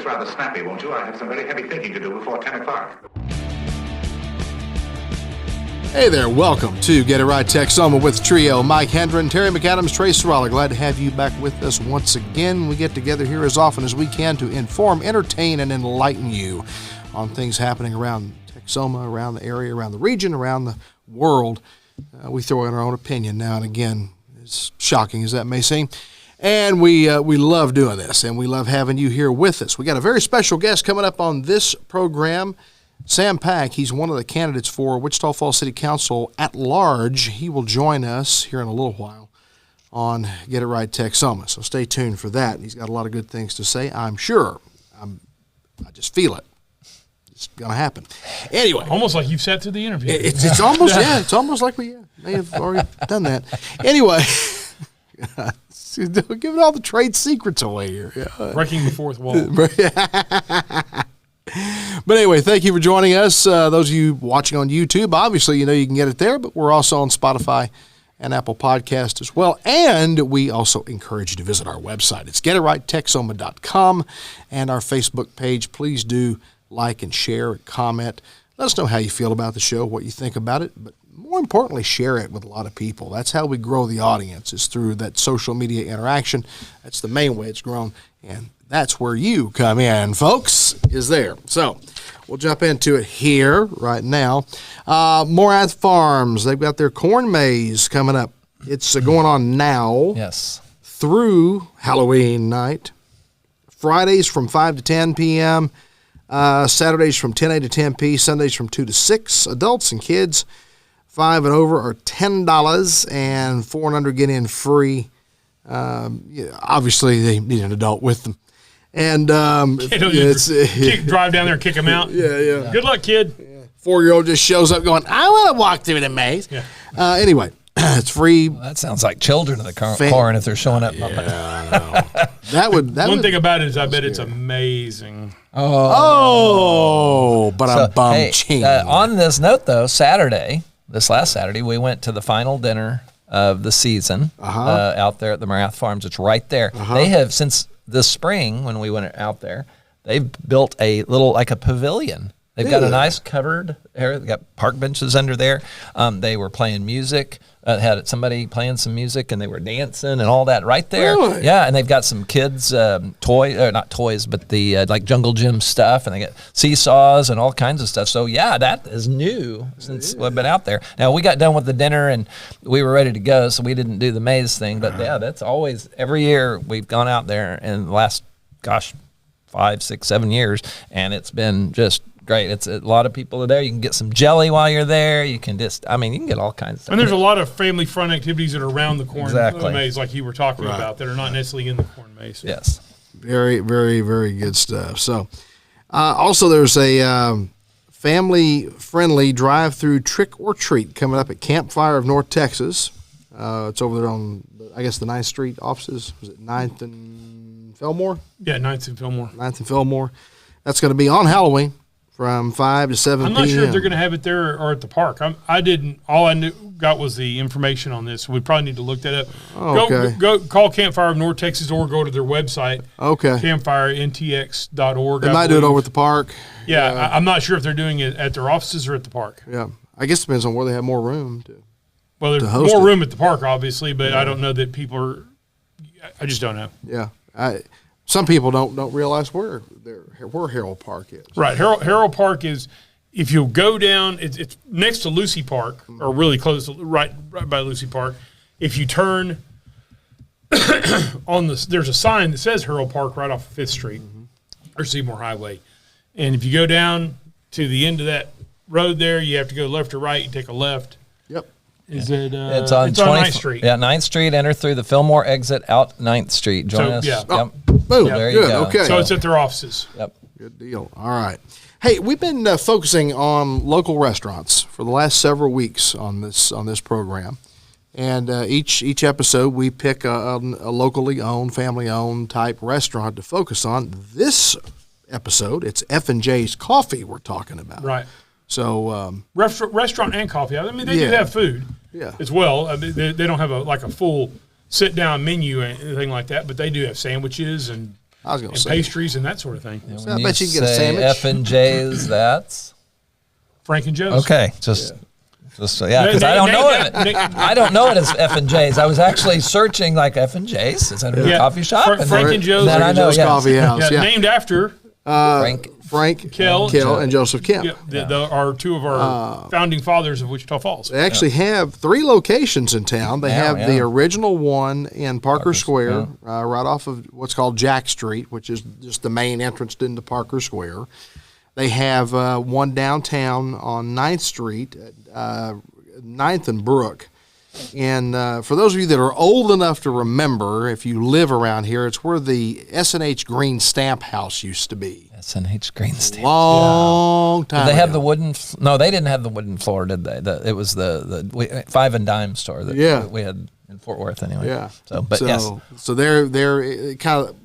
this rather snappy, won't you? I have some very heavy thinking to do before 10 o'clock. Hey there, welcome to Get It Right Texoma with Trio. Mike Hendren, Terry McAdams, Trey Sorella. Glad to have you back with us once again. We get together here as often as we can to inform, entertain, and enlighten you on things happening around Texoma, around the area, around the region, around the world. We throw in our own opinion now and again, as shocking as that may seem. And we love doing this, and we love having you here with us. We got a very special guest coming up on this program. Sam Pak, he's one of the candidates for Wichita Falls City Council at large. He will join us here in a little while on Get It Right Texoma, so stay tuned for that. He's got a lot of good things to say, I'm sure. I just feel it. It's going to happen. Anyway. Almost like you've sat through the interview. It's almost, yeah, it's almost like we may have already done that. Anyway, giving all the trade secrets away here. Yeah. Breaking the fourth wall. But anyway, thank you for joining us. Those of you watching on YouTube, obviously, you know you can get it there, but we're also on Spotify and Apple Podcast as well. And we also encourage you to visit our website. It's getitrighttexoma.com and our Facebook page. Please do like and share and comment. Let us know how you feel about the show, what you think about it, but more importantly, share it with a lot of people. That's how we grow the audience, is through that social media interaction. That's the main way it's grown, and that's where you come in, folks, is there. So we'll jump into it here right now. Morath Farms, they've got their corn maze coming up. It's going on now. Yes. Through Halloween night. Fridays from 5 to 10 p.m., Saturdays from 10 a to 10 p, Sundays from 2 to 6. Adults and kids 5 and over are $10, and 4 and under get in free. Obviously, they need an adult with them. And drive down there and kick them out. Yeah. Good luck, kid. Yeah. 4-year-old just shows up going, I want to walk through the maze. Yeah. Anyway, it's free. Well, that sounds like children in the corn if they're showing up. Yeah, I know. One thing about it is I bet it's amazing. On this note, though, this last Saturday, we went to the final dinner of the season out there at the Morath Farms. It's right there. They have, since this spring when we went out there, they've built a little, like a pavilion. They've got a nice covered area. They've got park benches under there. They were playing music, had somebody playing some music, and they were dancing and all that right there. Really? Yeah, and they've got some kids' not toys, but the like jungle gym stuff, and they got seesaws and all kinds of stuff. So, yeah, that is new since we've been out there. Now, we got done with the dinner, and we were ready to go, so we didn't do the maze thing. But, yeah, that's always, every year we've gone out there in the last, 5, 6, 7 years, and it's been just great. It's a lot of people are there. You can get some jelly while you're there. You can you can get all kinds of stuff. And there's a lot of family fun activities that are around the corn maze, like you were talking Right. about, that are not necessarily in the corn maze. Yes. Very, very, very good stuff. So, also there's a family-friendly drive-through trick or treat coming up at Campfire of North Texas. It's over there on, I guess, the 9th Street offices. Was it 9th and Fillmore? Yeah, 9th and Fillmore. 9th and Fillmore. That's going to be on Halloween from 5 to 7 p.m. I'm not sure if they're going to have it there or at the park. I didn't. All I got was the information on this. We probably need to look that up. Okay. Go call Campfire of North Texas or go to their website. Okay. campfireNTX.org. They might do it over at the park. Yeah, I'm not sure if they're doing it at their offices or at the park. Yeah. I guess it depends on where they have more room to. Well, there's more room at the park, obviously, but I don't know that people are. I just don't know. Yeah. Some people don't realize where Harold Park is. Right. Harold Park is, if you go down, it's next to Lucy Park, or really close, right by Lucy Park. If you turn there's a sign that says Harold Park right off of 5th Street or Seymour Highway. And if you go down to the end of that road there, you have to go left or right. You take a left. Yep. It's on 9th Street. Yeah, 9th Street. Enter through the Fillmore exit out 9th Street. Join us. Yeah. Oh, boom. There you Good. go. Okay. So it's at their offices. Yep. Good deal. All right. Hey, we've been focusing on local restaurants for the last several weeks on this program, and each episode we pick a locally owned, family owned type restaurant to focus on. This episode, it's F&J's Coffee we're talking about. Right. So restaurant and coffee. I mean, they do have food as well. I mean, they don't have a full sit down menu or anything like that, but they do have sandwiches and I was going to and say. pastries and that sort of thing. I bet you can get a sandwich. F&J's, that's Frank and Joe's. okay. Just because I don't know it. I don't know it as F&J's. I was actually searching like F&J's. Is that a coffee shop? Frank and Joe's. Then I know, Joe's Coffee House. Yeah. Named after Frank, Kel, and Joseph Kemp. are two of our founding fathers of Wichita Falls. They actually have 3 locations in town. They have the original one in Parker Square, right off of what's called Jack Street, which is just the main entrance into Parker Square. They have one downtown on 9th Street, 9th and Brook. And for those of you that are old enough to remember, if you live around here, it's where the S&H Green Stamp House used to be. S&H Green Stamp. Long time Did they have ago. the wooden? No, they didn't have the wooden floor, did they? It was the 5 and dime store that we had in Fort Worth anyway. Yeah. So they're kind of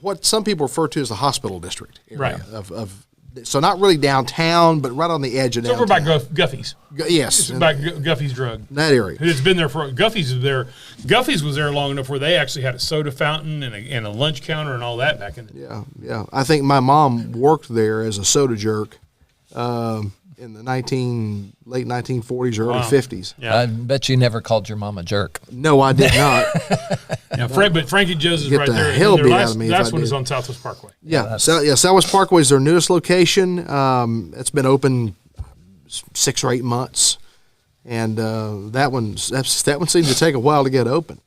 what some people refer to as the hospital district area of so not really downtown, but right on the edge of downtown. Over by Guffey's. Yes. It's by Guffey's Drug. That area. It's been there for Guffey's was there. Guffey's was there long enough where they actually had a soda fountain and a lunch counter and all that back in the day. Yeah. I think my mom worked there as a soda jerk in the late 1940s, early 50s. Yeah. I bet you never called your mom a jerk. No, I did not. But Frank and Joe's is Get right the there. hell Their beat out of me if last I one is did. on Southwest Parkway. Southwest Parkway is their newest location. It's been open 6 or 8 months, and that one seemed to take a while to get open.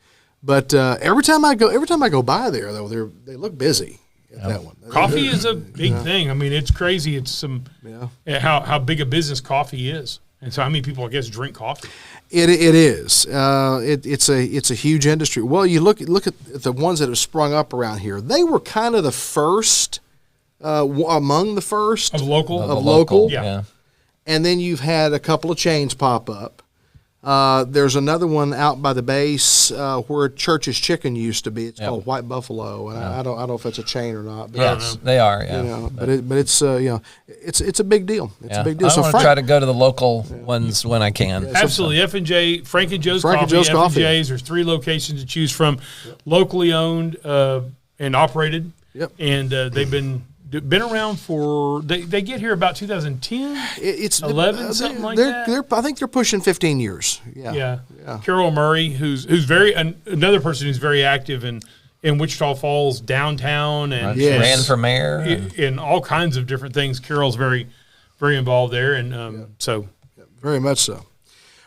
But every time I go by there, though, they look busy. That one. Coffee is a big thing. I mean, it's crazy. It's how big a business coffee is, and so how many people I guess drink coffee. It is. It's a huge industry. Well, you look at the ones that have sprung up around here. They were kind of the first, among the first Of local? Of local. Yeah. And then you've had a couple of chains pop up. There's another one out by the base where Church's Chicken used to be. It's called White Buffalo, and I don't know if it's a chain or not. But Yes, they are. Yeah. You know, but it's it's a big deal. It's a big deal. I So want to try to go to the local ones when I can. Absolutely. F&J, Frank and Joe's Frank and Coffee. Joe's Coffee. F&J's, there's 3 locations to choose from, locally owned and operated. Yep. And they've been around for, they get here about 2010, it's 11, something like they're, that. I think they're pushing 15 years. Yeah. Carol Murray, who's another person who's very active in Wichita Falls downtown and Ran for mayor. in all kinds of different things. Carol's very, very involved there, and so Very much so.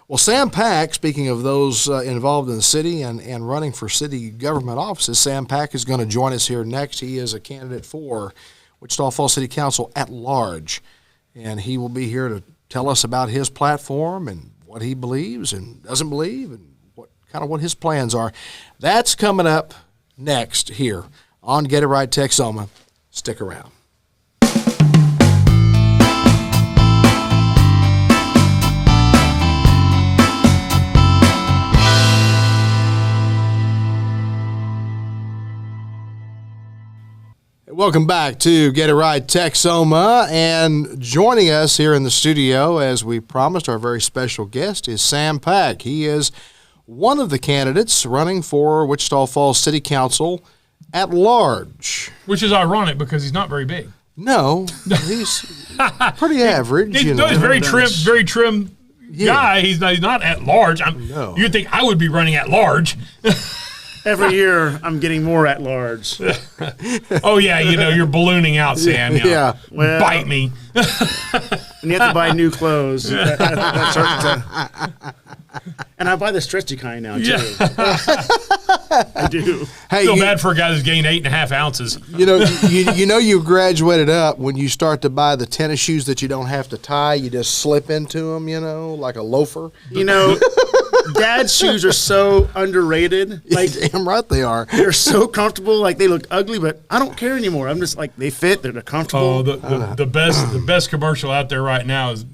Well, Sam Pak, speaking of those involved in the city and running for city government offices, Sam Pak is going to join us here next. He is a candidate for Wichita Falls City Council at large, and he will be here to tell us about his platform and what he believes and doesn't believe and what his plans are. That's coming up next here on Get It Right Texoma. Stick around. Welcome back to Get It Right Texoma, and joining us here in the studio, as we promised, our very special guest is Sam Pak. He is one of the candidates running for Wichita Falls City Council at large. which is ironic because he's not very big. No, he's pretty average. He's very trim guy. He's not at large. No. You'd think I would be running at large. Every year, I'm getting more at large. Oh yeah, you're ballooning out, Sam. Yeah. Well, Bite me. And you have to buy new clothes. And I buy the stretchy kind now, too. I do. Hey, Feel bad for a guy that's gained 8.5 ounces. You graduated up when you start to buy the tennis shoes that you don't have to tie. You just slip into them, like a loafer. Dad's shoes are so underrated. Like, Damn right they are. they're so comfortable. Like, they look ugly, but I don't care anymore. I'm just like, they fit. They're comfortable. Oh, the best commercial out there right now is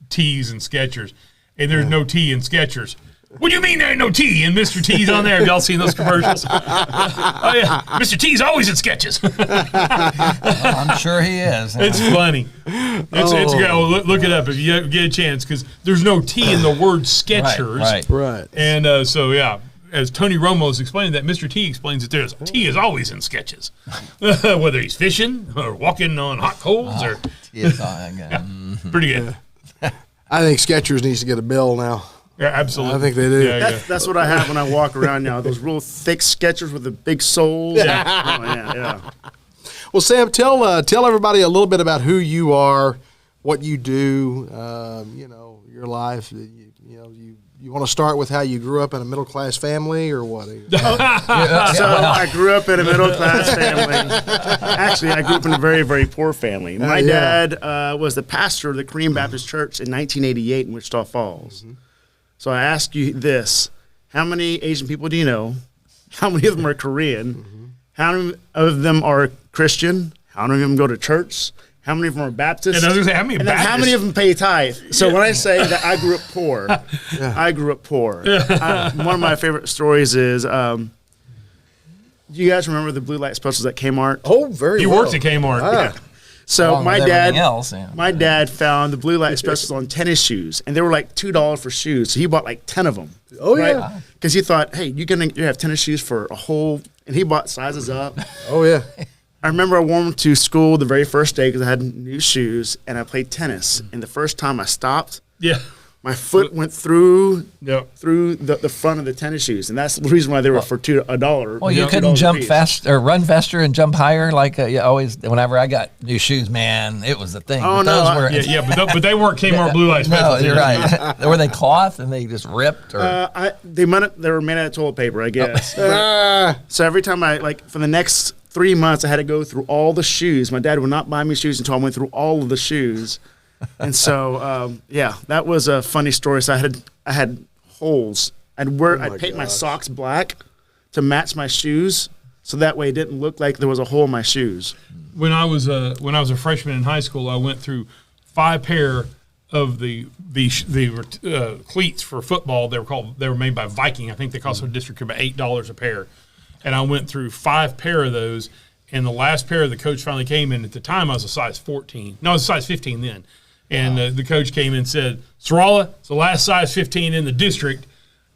T's and Skechers, and there's no T in Skechers. What do you mean there ain't no T and Mr. T's on there? Have y'all seen those commercials? Oh yeah, Mr. T's always at Sketches. I'm sure he is. It's funny. Look it up if you get a chance, because there's no T in the word Skechers. Right. Right. And so yeah, as Tony Romo is explaining that, Mr. T explains that T is always in sketches, whether he's fishing or walking on hot coals or. Pretty good. I think Skechers needs to get a bill now. Yeah, absolutely. I think they do. That's what I have when I walk around now. Those real thick Skechers with the big soles. Yeah. Well, Sam, tell everybody a little bit about who you are, what you do, your life. You want to start with how you grew up in a middle-class family or what? So I grew up in a middle-class family. Actually, I grew up in a very, very poor family. My dad was the pastor of the Korean Baptist Church in 1988 in Wichita Falls. Mm-hmm. So I ask you this. How many Asian people do you know? How many of them are Korean? Mm-hmm. How many of them are Christian? How many of them go to church? How many of them are Baptist? And I was going to say, how many of them pay tithe? So when I say that I grew up poor, I grew up poor. One of my favorite stories is, do you guys remember the blue light specials at Kmart? Oh, very You well. worked at Kmart. Ah. So my dad found the blue light specials on tennis shoes, and they were like $2 for shoes. So he bought like 10 of them. Oh, yeah. Because he thought, hey, you have tennis shoes for a whole, and he bought sizes up. Oh, yeah. I remember I wore them to school the very first day because I had new shoes, and I played tennis. And the first time I stopped, my foot went through the front of the tennis shoes, and that's the reason why they were for $1. Well, you couldn't jump fast or run faster and jump higher like you always. Whenever I got new shoes, man, it was the thing. Oh, but no, but they weren't Kmart blue light specials. No, you're right. Were they cloth and they just ripped? Or? They were made out of toilet paper, I guess. So every time for the next 3 months, I had to go through all the shoes. My dad would not buy me shoes until I went through all of the shoes. And so, that was a funny story. So I had holes. I'd paint my socks black to match my shoes, so that way it didn't look like there was a hole in my shoes. When I was a freshman in high school, I went through 5 pair of the cleats for football. They were made by Viking. I think they cost the district about $8 a pair. And I went through 5 pair of those, and the last pair the coach finally came in. At the time, I was a size 14. No, I was a size 15 then. And the coach came in and said, Sarala, it's the last size 15 in the district.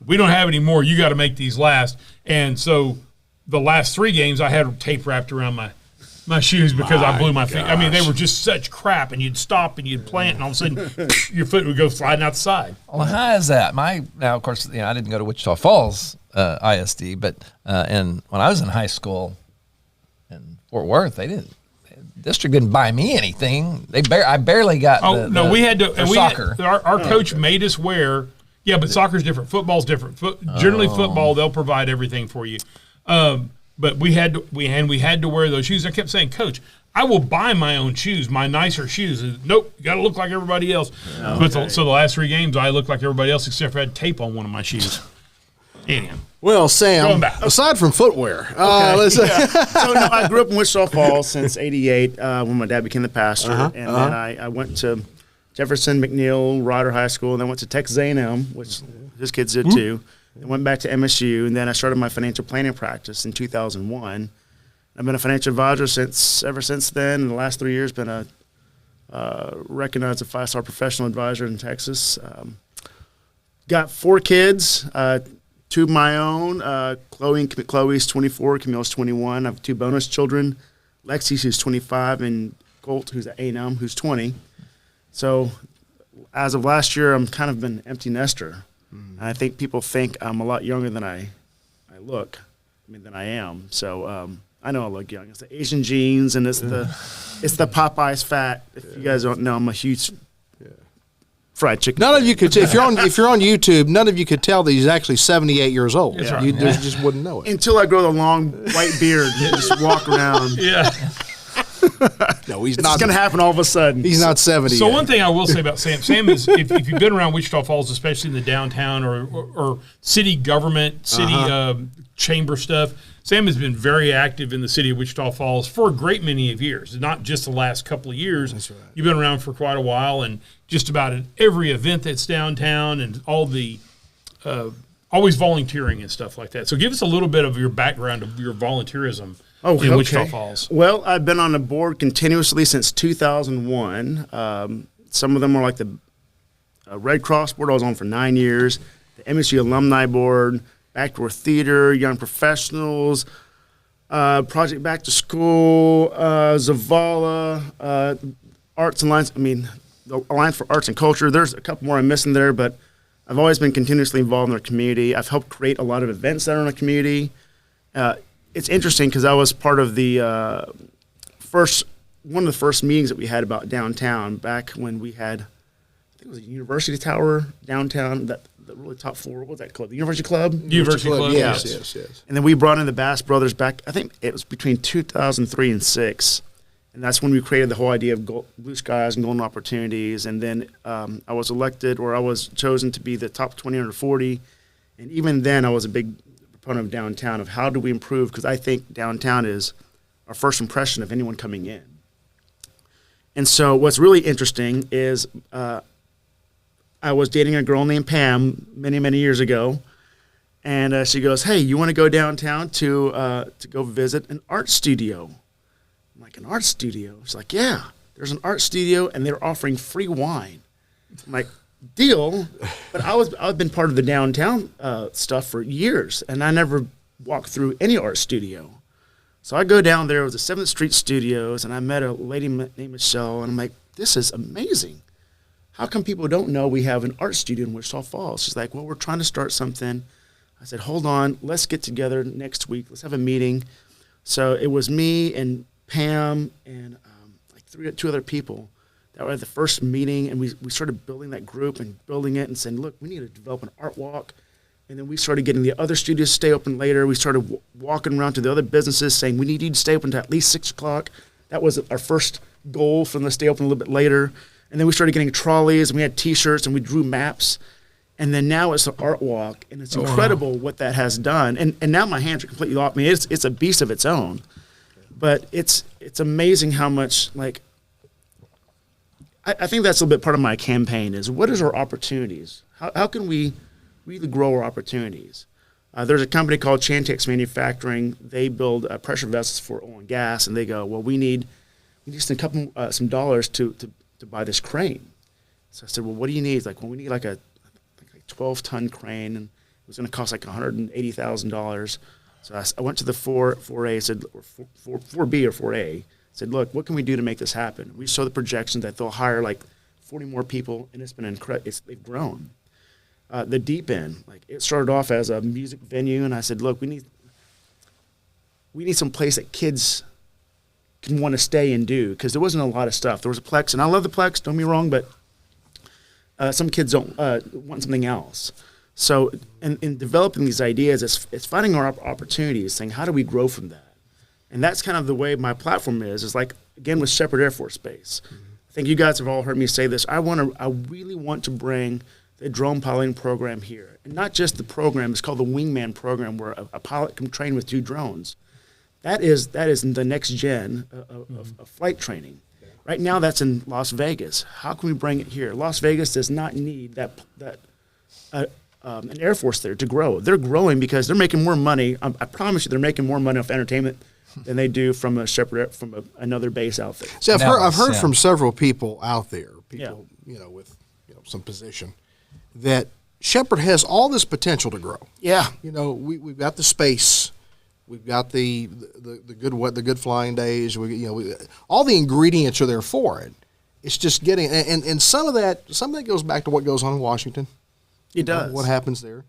We don't have any more. You got to make these last. And so the last 3 games, I had tape wrapped around my shoes because I blew my feet. I mean, they were just such crap, and you'd stop and you'd plant, and all of a sudden your foot would go sliding out the side. Well, how is that? Now, of course, I didn't go to Wichita Falls ISD, but and when I was in high school in Fort Worth, district didn't buy me anything. I barely got. We had to. And soccer. Our coach made us wear. Yeah, but soccer's different. Football's different. Generally, football they'll provide everything for you. But we had to wear those shoes. I kept saying, Coach, I will buy my own shoes, my nicer shoes. Nope, you got to look like everybody else. Okay. So the last 3 games, I looked like everybody else except for I had tape on one of my shoes. Anyhow. Well, Sam, aside from footwear, So I grew up in Wichita Falls since '88 when my dad became the pastor, then I went to Jefferson, McNeil, Ryder High School, and then went to Texas A&M, which his kids did too. And went back to MSU, and then I started my financial planning practice in 2001. I've been a financial advisor ever since then. In the last 3 years, been a recognized a 5-star professional advisor in Texas. Got 4 kids. 2 of my own, Chloe's 24, Camille's 21. I have 2 bonus children, Lexi, who's 25, and Colt, who's at A&M, who's 20. So as of last year, I'm kind of been an empty nester. And I think people think I'm a lot younger than I than I am. So I know I look young. It's the Asian genes, and it's the Popeyes fat. If you guys don't know, I'm a huge fried chicken. None of you could, if you're on YouTube, none of you could tell that he's actually 78 years old. That's right. You just wouldn't know it until I grow the long white beard and just walk around. Yeah. No, he's it's not. It's going to happen all of a sudden. He's not 70. So one thing I will say about Sam is if you've been around Wichita Falls, especially in the downtown or city government, city chamber stuff, Sam has been very active in the city of Wichita Falls for a great many of years, not just the last couple of years. That's right. You've been around for quite a while, and just about at every event that's downtown and all the always volunteering and stuff like that. So give us a little bit of your background of your volunteerism in Wichita Falls. Well, I've been on the board continuously since 2001. Some of them are like the Red Cross board I was on for 9 years, the MSU Alumni Board, backdoor theater, young professionals, Project Back to School, Zavala, Arts Alliance. The Alliance for Arts and Culture. There's a couple more I'm missing there, but I've always been continuously involved in our community. I've helped create a lot of events that are in the community. It's interesting because I was part of the one of the first meetings that we had about downtown back when we had, I think it was a University Tower downtown, the really top floor. What was that club? The University Club? University Club, yes. And then we brought in the Bass Brothers back, I think it was between 2003 and 2006. And that's when we created the whole idea of blue skies and golden opportunities. And then I was elected, or I was chosen to be the top 20 under 40. And even then, I was a big proponent of downtown, of how do we improve, because I think downtown is our first impression of anyone coming in. And so what's really interesting is I was dating a girl named Pam many, many years ago. And she goes, hey, you want to go downtown to go visit an art studio? I'm like, an art studio? She's like, yeah, there's an art studio, and they're offering free wine. I'm like, deal. But I've been part of the downtown stuff for years, and I never walked through any art studio. So I go down there. It was the 7th Street Studios, and I met a lady named Michelle, and I'm like, this is amazing. How come people don't know we have an art studio in Wichita Falls? She's like, well, we're trying to start something. I said, hold on, let's get together next week. Let's have a meeting. So it was me and Pam and two other people that were at the first meeting, and we started building that group and building it and saying, look, we need to develop an art walk. And then we started getting the other studios to stay open later. We started walking around to the other businesses saying, we need you to stay open until at least 6 o'clock. That was our first goal, for them to stay open a little bit later. And then we started getting trolleys, and we had T-shirts, and we drew maps. And then now it's the art walk, and it's incredible what that has done. And now my hands are completely off. It's a beast of its own. But it's amazing how much, I think that's a little bit part of my campaign is, what is our opportunities? How can we really grow our opportunities? There's a company called Chantex Manufacturing. They build pressure vessels for oil and gas, and they go, well, we need some dollars to buy this crane. So I said, well, what do you need? He's like, well, we need like a 12-ton crane, and it was going to cost like $180,000. So I went to the 4A, said, or 4B or 4A, said, look, what can we do to make this happen? We saw the projections that they'll hire like 40 more people, and it's been incredible. They've grown. The deep end, it started off as a music venue, and I said, look, we need some place that kids can want to stay and do, because there wasn't a lot of stuff. There was a Plex, and I love the Plex, don't get me wrong, but some kids don't want something else. So in developing these ideas, it's finding our opportunities, saying, how do we grow from that? And that's kind of the way my platform is like, again, with Shepherd Air Force Base. Mm-hmm. I think you guys have all heard me say this. I really want to bring the drone piloting program here. And not just the program, it's called the Wingman program, where a pilot can train with 2 drones. That is the next gen of flight training. Right now, that's in Las Vegas. How can we bring it here? Las Vegas does not need an Air Force there to grow. They're growing because they're making more money. I promise you, they're making more money off entertainment than they do from another base out there. See, I've heard from several people out there, with some position, that Shepherd has all this potential to grow. Yeah, we've got the space. We've got the good flying days. All the ingredients are there for it. It's just getting and some of that goes back to what goes on in Washington. It does. What happens there,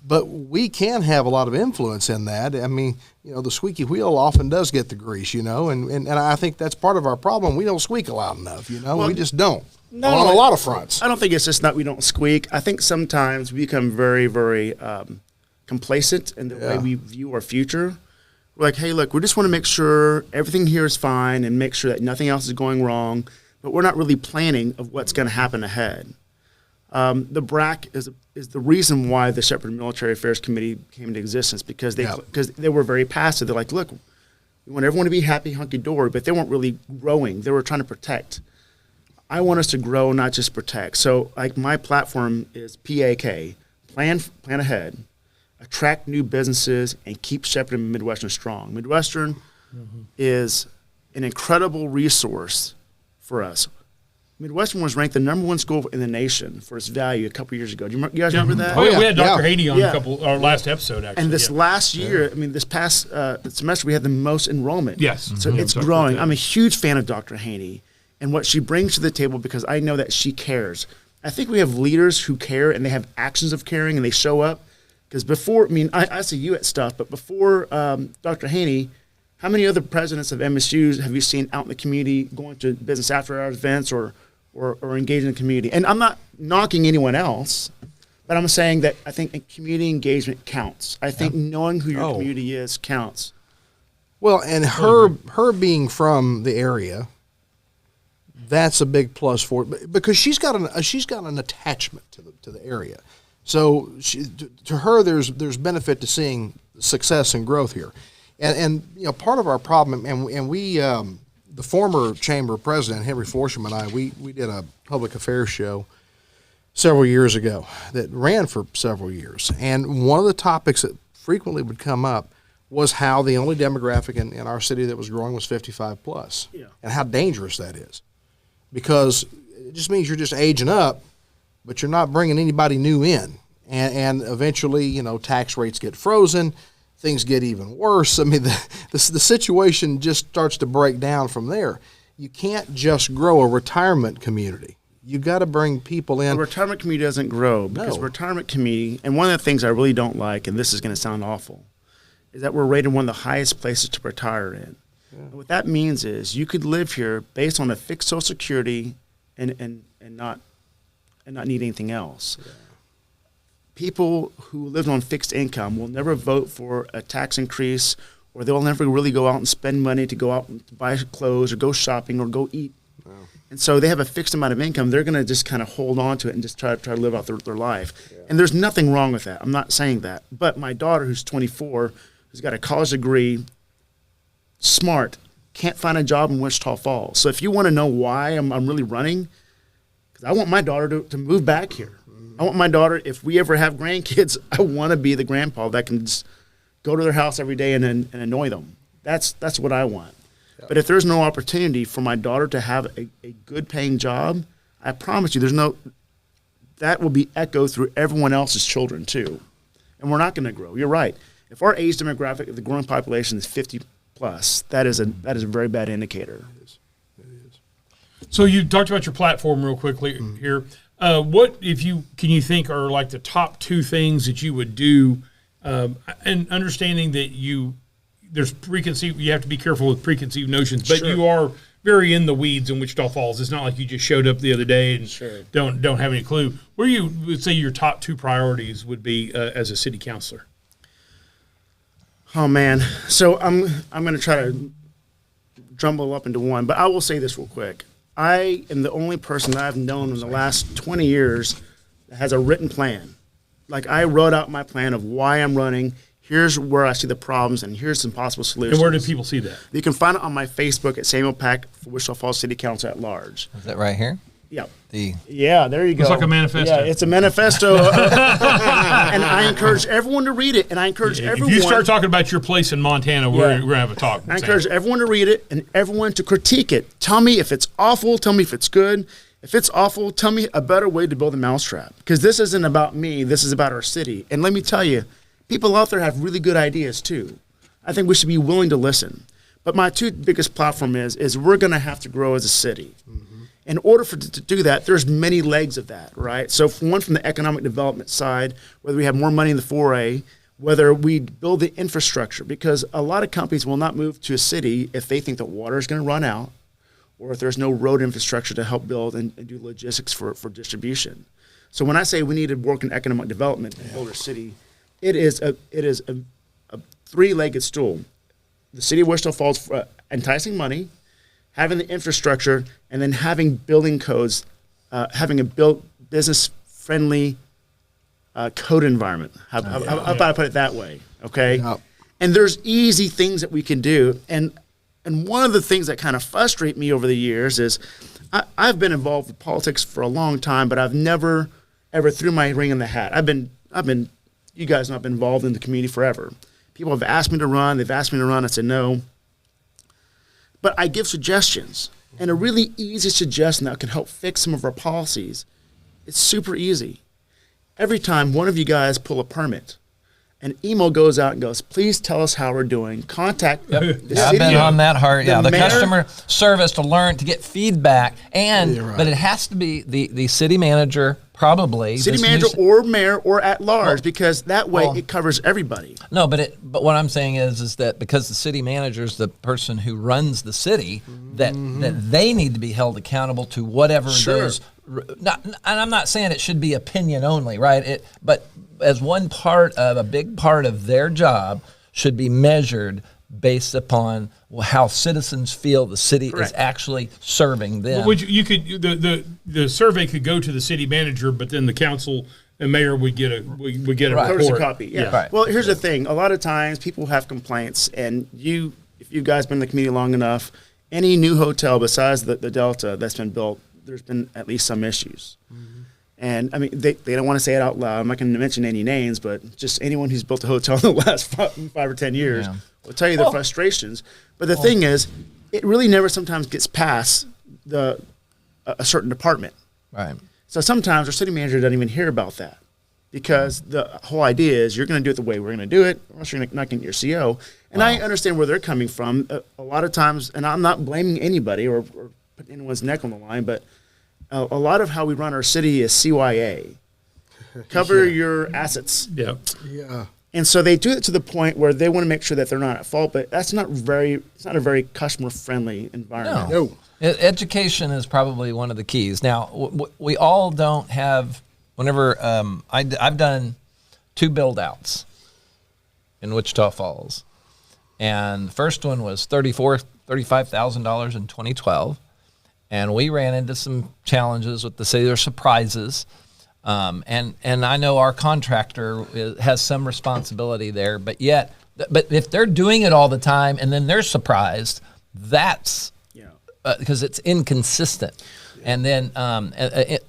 but we can have a lot of influence in that. I mean, the squeaky wheel often does get the grease. And I think that's part of our problem. We don't squeak loud enough. We just don't. On a lot of fronts. I don't think it's just that we don't squeak. I think sometimes we become very, very complacent in the way we view our future. We're like, hey, look, we just want to make sure everything here is fine and make sure that nothing else is going wrong, but we're not really planning of what's going to happen ahead. The BRAC is the reason why the Shepherd Military Affairs Committee came into existence, because they were very passive. They're like, look, we want everyone to be happy, hunky-dory, but they weren't really growing. They were trying to protect. I want us to grow, not just protect. So my platform is PAK, plan ahead, attract new businesses, and keep Shepherd and Midwestern strong. Midwestern is an incredible resource for us. Midwestern was ranked the #1 school in the nation for its value a couple years ago. Do you guys remember that? Oh, yeah, we had Dr. Yeah. Haney on Yeah. our last episode, actually. And this last year, I mean, this past semester, we had the most enrollment. Yes. So Mhm. it's Talked growing. about that. I'm a huge fan of Dr. Haney and what she brings to the table because I know that she cares. I think we have leaders who care and they have actions of caring and they show up. Because before, I mean, I see you at stuff, but before Dr. Haney, how many other presidents of MSUs have you seen out in the community going to business after hours events or engaging in the community? And I'm not knocking anyone else, but I'm saying that I think community engagement counts. I think knowing who your community is counts. Well, and her being from the area, that's a big plus for it because she's got an attachment to the area. So to her, there's benefit to seeing success and growth here, and you know part of our problem, and we the former chamber president Henry Forsham and I we did a public affairs show several years ago that ran for several years, and one of the topics that frequently would come up was how the only demographic in our city that was growing was 55 plus, and how dangerous that is, because it just means you're just aging up. But you're not bringing anybody new in. And eventually, you know, tax rates get frozen, things get even worse. I mean, the situation just starts to break down from there. You can't just grow a retirement community. You got to bring people in. The retirement community doesn't grow because retirement community, and one of the things I really don't like, and this is going to sound awful, is that we're rated one of the highest places to retire in. Yeah. And what that means is you could live here based on a fixed Social Security and not need anything else. Yeah. People who live on fixed income will never vote for a tax increase, or they'll never really go out and spend money to go out and buy clothes or go shopping or go eat. Wow. And so they have a fixed amount of income. They're going to just kind of hold on to it and just try to live out their life. Yeah. And there's nothing wrong with that. I'm not saying that. But my daughter, who's 24, who's got a college degree, smart, can't find a job in Wichita Falls. So if you want to know why I'm really running, because I want my daughter to move back here. I want my daughter, if we ever have grandkids, I want to be the grandpa that can just go to their house every day and annoy them. That's what I want. Yep. But if there's no opportunity for my daughter to have a good paying job, I promise you that will be echoed through everyone else's children too. And we're not going to grow. You're right. If our age demographic of the growing population is 50 plus, that is a very bad indicator. It is. So you talked about your platform real quickly here. What can you think are like the top two things that you would do, and understanding that you have to be careful with preconceived notions, but you are very in the weeds in Wichita Falls. It's not like you just showed up the other day and don't have any clue. Where you would say your top two priorities would be as a city councilor? Oh man, so I'm going to try to jumble up into one, but I will say this real quick. I am the only person that I've known in the last 20 years that has a written plan. Like I wrote out my plan of why I'm running. Here's where I see the problems, and here's some possible solutions. And where do people see that? You can find it on my Facebook at Sam Pak for Wichita Falls City Council at large. Is that right here? Yeah. Yeah, there you go. It's like a manifesto. Yeah, it's a manifesto. And I encourage everyone to read it. And I encourage everyone. If you start talking about your place in Montana, we're going to have a talk. I encourage everyone to read it and everyone to critique it. Tell me if it's awful. Tell me if it's good. If it's awful, tell me a better way to build a mousetrap. Because this isn't about me. This is about our city. And let me tell you, people out there have really good ideas too. I think we should be willing to listen. But my two biggest platform is we're going to have to grow as a city. Mm-hmm. In order to do that, there's many legs of that, right? So one from the economic development side, whether we have more money in the 4A, whether we build the infrastructure, because a lot of companies will not move to a city if they think that water is going to run out or if there's no road infrastructure to help build and do logistics for distribution. So when I say we need to work in economic development to build our city, it is a three-legged stool. The city of Wichita Falls enticing money, having the infrastructure, and then having building codes, having a business-friendly code environment. How about I put it that way, okay? Yep. And there's easy things that we can do. And one of the things that kind of frustrate me over the years is I've been involved with politics for a long time, but I've never, ever threw my ring in the hat. You guys know I've been involved in the community forever. People have asked me to run. They've asked me to run. I said no. But I give suggestions. And a really easy suggestion that can help fix some of our policies, it's super easy. Every time one of you guys pull a permit, an email goes out and goes, please tell us how we're doing. Contact the city. I've been on that hard. The mayor, customer service to learn to get feedback, but it has to be the city manager, probably city manager or mayor or at large, because that way it covers everybody. No, but what I'm saying is that because the city manager is the person who runs the city, that they need to be held accountable to whatever those. And I'm not saying it should be opinion only, right? But as one part of a big part of their job should be measured based upon how citizens feel the city is actually serving them. Well, you could the survey could go to the city manager, but then the council and mayor would get a report. Copy. Yeah. Right. Well, here's the thing: a lot of times people have complaints, and if you guys been in the community long enough, any new hotel besides the Delta that's been built, there's been at least some issues. And I mean, they don't want to say it out loud. I'm not going to mention any names, but just anyone who's built a hotel in the last 5 or 10 years will tell you their frustrations. But the thing is, it really never sometimes gets past a certain department. Right. So sometimes our city manager doesn't even hear about that, because the whole idea is you're going to do it the way we're going to do it, or else you're not going to get your CO. And I understand where they're coming from. A lot of times, and I'm not blaming anybody or putting anyone's neck on the line, but a lot of how we run our city is CYA. Cover your assets. Yeah. Yeah. And so they do it to the point where they want to make sure that they're not at fault, but it's not a very customer friendly environment. No. Education is probably one of the keys. Now, we all don't have, whenever I've done 2 build outs in Wichita Falls. And the first one was $35,000 in 2012. And we ran into some challenges with the city. There were surprises. And I know our contractor has some responsibility there, but if they're doing it all the time and then they're surprised, that's because it's inconsistent. And then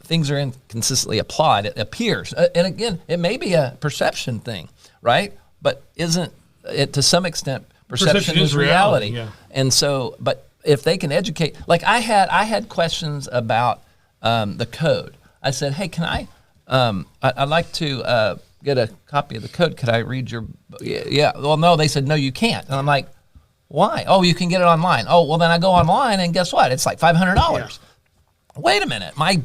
things are inconsistently applied. It appears, and again, it may be a perception thing, right? But isn't it to some extent perception is reality? Yeah. And so, but if they can educate, like I had questions about the code. I said, hey, can I'd like to get a copy of the code. Could I read your? Yeah. Well, no. They said no, you can't. And I'm like, why? Oh, you can get it online. Oh, well, then I go online and guess what? It's like $500. Wait a minute, my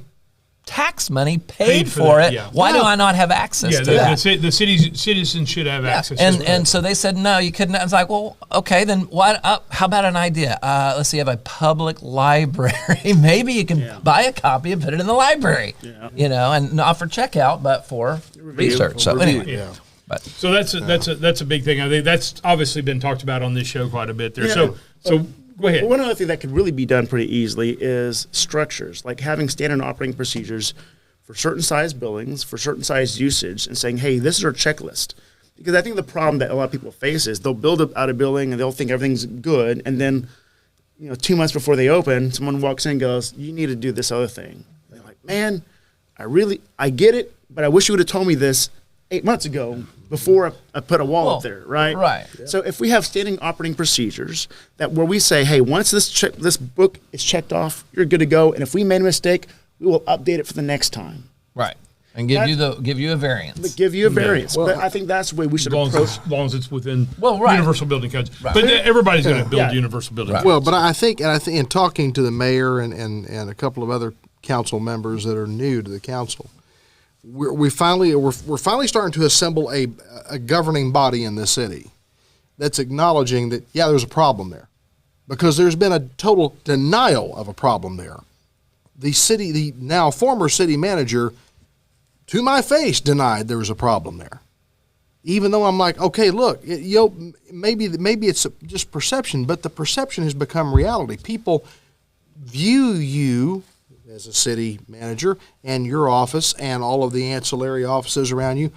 tax money paid for it. Yeah. Why do I not have access to that? The citizens should have access. And so they said no, you couldn't. I was like, well, okay, then what? How about an idea? Let's see, you have a public library. Maybe you can buy a copy and put it in the library. Yeah. And not for checkout, but for research. So anyway, So that's a big thing. I think that's obviously been talked about on this show quite a bit there. So go ahead. One other thing that could really be done pretty easily is structures, like having standard operating procedures for certain size buildings, for certain size usage, and saying, hey, this is our checklist. Because I think the problem that a lot of people face is they'll build out a building and they'll think everything's good, and then 2 months before they open, someone walks in and goes, you need to do this other thing. And they're like, man, I get it, but I wish you would have told me this 8 months ago before I put a wall up there, right? Right. Yeah. So if we have standing operating procedures where we say, hey, once this book is checked off, you're good to go, and if we made a mistake, we will update it for the next time. Right. And give you a variance. Give you a variance. Well, but I think that's the way we should approach. As long as it's within universal building codes. Right. But everybody's going to build universal building codes. Well, but I think in talking to the mayor and a couple of other council members that are new to the council, we're finally starting to assemble a governing body in the city that's acknowledging that there's a problem there, because there's been a total denial of a problem there. The now former city manager, to my face, denied there was a problem there, even though I'm like, okay, look, maybe it's just perception, but the perception has become reality. People view you as a city manager and your office and all of the ancillary offices around you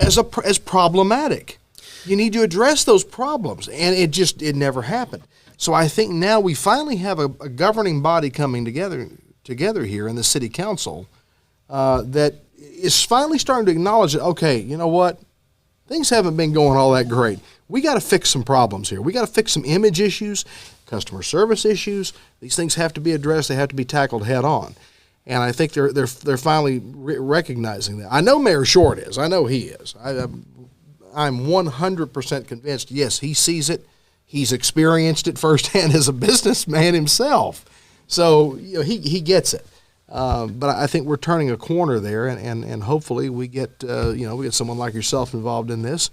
as problematic. You need to address those problems, and it never happened. So I think now we finally have a governing body coming together here in the city council that is finally starting to acknowledge that, okay, you know what, things haven't been going all that great. We got to fix some problems here. We got to fix some image issues. customer service issues. These things have to be addressed. They have to be tackled head on. And I think they're finally recognizing that. I know Mayor Short is. I know he is. I'm 100% convinced, yes, he sees it. He's experienced it firsthand as a businessman himself. So he gets it. But I think we're turning a corner there, and hopefully we get we get someone like yourself involved in this,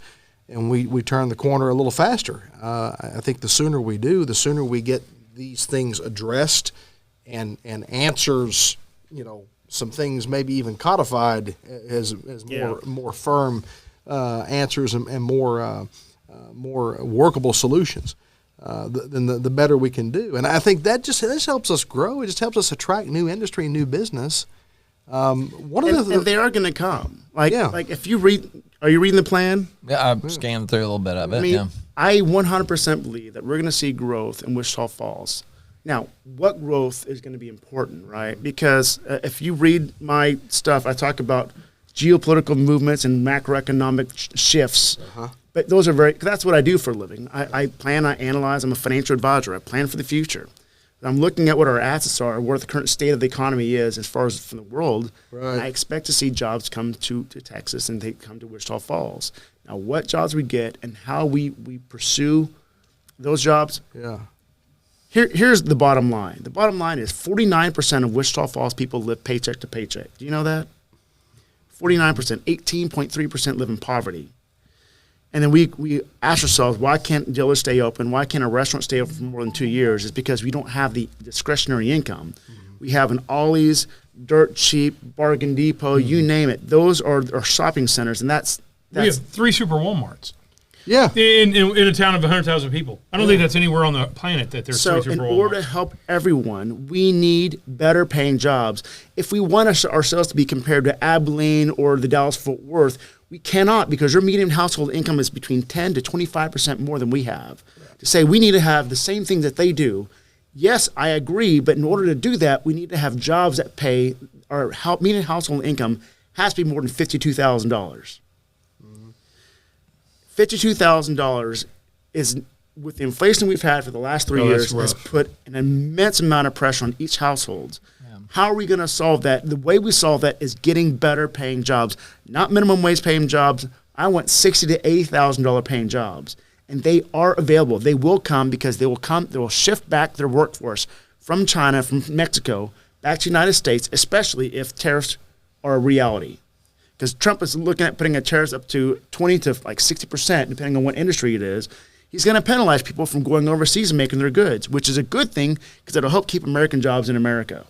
and we turn the corner a little faster. I think the sooner we do, the sooner we get these things addressed and answers, some things maybe even codified as more firm answers and more workable solutions. Then the better we can do. And I think that just helps us grow. It just helps us attract new industry, new business. And they are going to come. Like if you read, are you reading the plan? Yeah, I've scanned through a little bit of it. I 100% believe that we're going to see growth in Wichita Falls. Now, what growth is going to be important, right? Because if you read my stuff, I talk about geopolitical movements and macroeconomic shifts. But those are that's what I do for a living. I plan, I analyze, I'm a financial advisor. I plan for the future. I'm looking at what our assets are, what the current state of the economy is as far as from the world. Right. I expect to see jobs come to Texas and they come to Wichita Falls. Now, what jobs we get and how we pursue those jobs. Yeah. Here's the bottom line. The bottom line is 49% of Wichita Falls people live paycheck to paycheck. Do you know that? 49%. 18.3% live in poverty. And then we ask ourselves, why can't dealers stay open? Why can't a restaurant stay open for more than 2 years? It's because we don't have the discretionary income. We have an Ollie's, Dirt Cheap, Bargain Depot, you name it. Those are our shopping centers, and that's we have 3 super Walmarts. Yeah. In a town of 100,000 people. I don't think that's anywhere on the planet that there's 3 super Walmarts. So in order to help everyone, we need better paying jobs. If we want ourselves to be compared to Abilene or the Dallas-Fort Worth, we cannot, because your median household income is between 10 to 25% more than we have. Right. To say we need to have the same thing that they do, yes, I agree, but in order to do that, we need to have jobs that pay, our median household income has to be more than $52,000. Mm-hmm. $52,000 is, with the inflation we've had for the last 3 years, has put an immense amount of pressure on each household. How are we going to solve that? The way we solve that is getting better paying jobs, not minimum wage paying jobs. I want $60,000 to $80,000 paying jobs, and they are available. They will come because they will come. They will shift back their workforce from China, from Mexico, back to the United States, especially if tariffs are a reality. Because Trump is looking at putting a tariffs up to 20 to like 60%, depending on what industry it is. He's going to penalize people from going overseas and making their goods, which is a good thing because it'll help keep American jobs in America.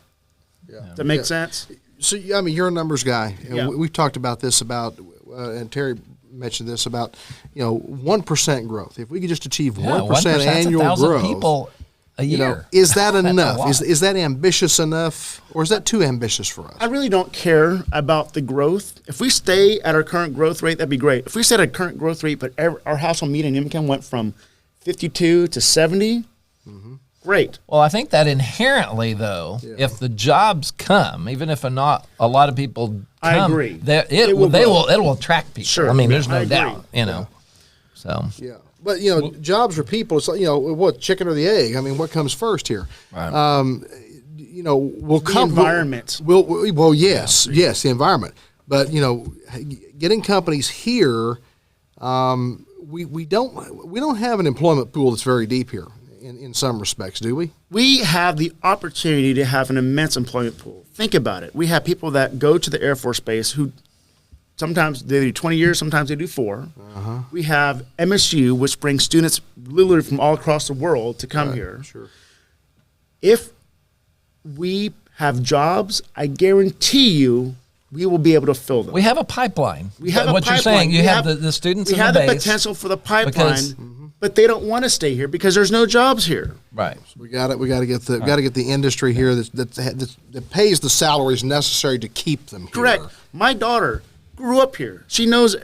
Yeah. Does that make sense? So, I mean, you're a numbers guy. And we've talked about this and Terry mentioned this about, 1% growth. If we could just achieve 1% annual growth. People a year. Is that enough? Is that ambitious enough, or is that too ambitious for us? I really don't care about the growth. If we stay at our current growth rate, that'd be great. If we stay at our current growth rate, but our household median income went from 52 to 70, great. Well, I think that inherently, though, if the jobs come, even if not a lot of people come, I agree. It will attract people. Sure. I mean, there's no doubt. So yeah, but jobs for people. It's like what, chicken or the egg? I mean, what comes first here? Right. We'll come environment. Yes, the environment. But getting companies here, we don't have an employment pool that's very deep here. In some respects, do we? We have the opportunity to have an immense employment pool. Think about it. We have people that go to the Air Force Base who sometimes they do 20 years, sometimes they do 4. We have MSU, which brings students literally from all across the world to come here. Sure. If we have jobs, I guarantee you we will be able to fill them. We have a pipeline. We have what you're saying. You have the students in the base. We have the potential for the pipeline. But they don't want to stay here because there's no jobs here. Right. So we got to get the industry here that pays the salaries necessary to keep them here. Correct. My daughter grew up here. She knows.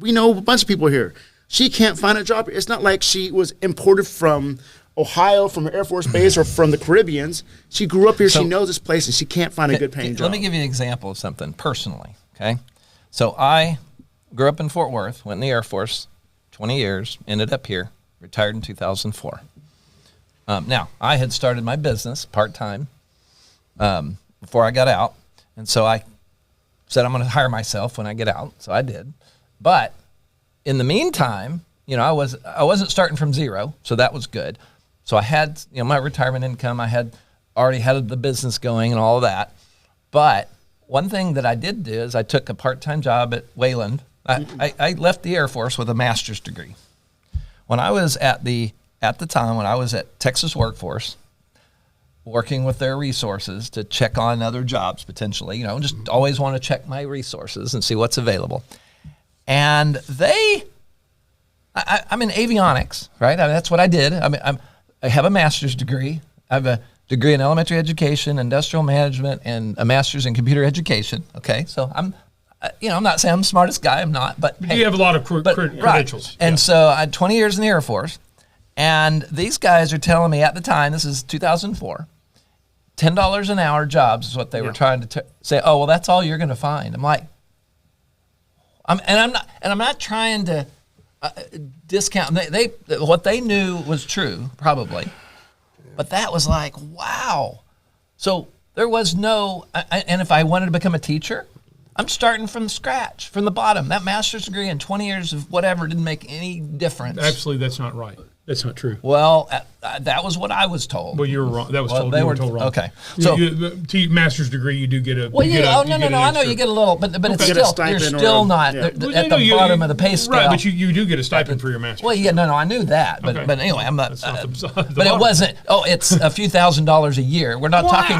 We know a bunch of people here. She can't find a job. It's not like she was imported from Ohio, from an Air Force Base, or from the Caribbeans. She grew up here. She knows this place, and she can't find a good paying job. Let me give you an example of something personally. Okay. So I grew up in Fort Worth, went in the Air Force. 20 years, ended up here, retired in 2004. Now, I had started my business part-time before I got out, and so I said I'm going to hire myself when I get out, so I did. But in the meantime, I wasn't starting from zero, so that was good. So I had my retirement income. I had already had the business going and all of that. But one thing that I did do is I took a part-time job at Wayland. I left the Air Force with a master's degree. When I was at the time when I was at Texas Workforce, working with their resources to check on other jobs potentially, just always want to check my resources and see what's available. And I'm in avionics, right? That's what I did. I have a master's degree. I have a degree in elementary education, industrial management, and a master's in computer education. Okay, so I'm not saying I'm the smartest guy. I'm not, but hey, you have a lot of credentials. Right. And so I had 20 years in the Air Force, and these guys are telling me at the time, this is 2004, $10 an hour jobs is what they were trying to say. Oh, well, that's all you're going to find. I'm like, I'm not trying to discount. What they knew was true, probably, but that was like, wow. So there was no, and if I wanted to become a teacher, I'm starting from scratch, from the bottom. That master's degree and 20 years of whatever didn't make any difference. Absolutely, that's not right. That's not true. Well, that was what I was told. Well, you're wrong. That was told. You were told wrong. Okay. So, master's degree, you do get a. Well, I know you get a little, but it's still you're still not at the bottom of the pay scale. Right, but you do get a stipend for your master's. Well, I knew that, but anyway, I'm not. But it wasn't. Oh, it's a few $1,000s a year. We're not talking.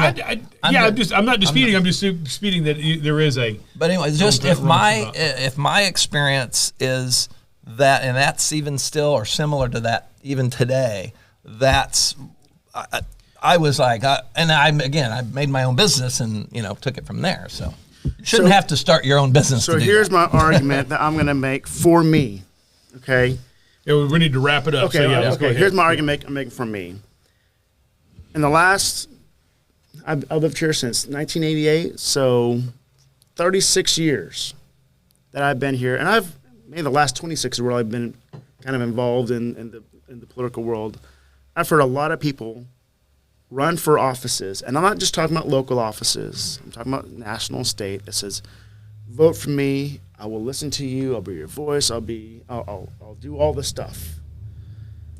I'm not disputing. I'm just disputing that there is a. But anyway, just if my experience is that, and that's even still or similar to that even today, that's I was like, I made my own business and took it from there. So you shouldn't have to start your own business. So here's my argument that I'm going to make for me. Okay. Yeah, we need to wrap it up. Okay. So okay. Here's my argument I'm making for me. In the last, I've lived here since 1988, so 36 years that I've been here, and I've maybe the last 26 where I've been kind of involved in the political world. I've heard a lot of people run for offices, and I'm not just talking about local offices. I'm talking about national and state. That says, vote for me. I will listen to you. I'll be your voice. I'll do all the stuff.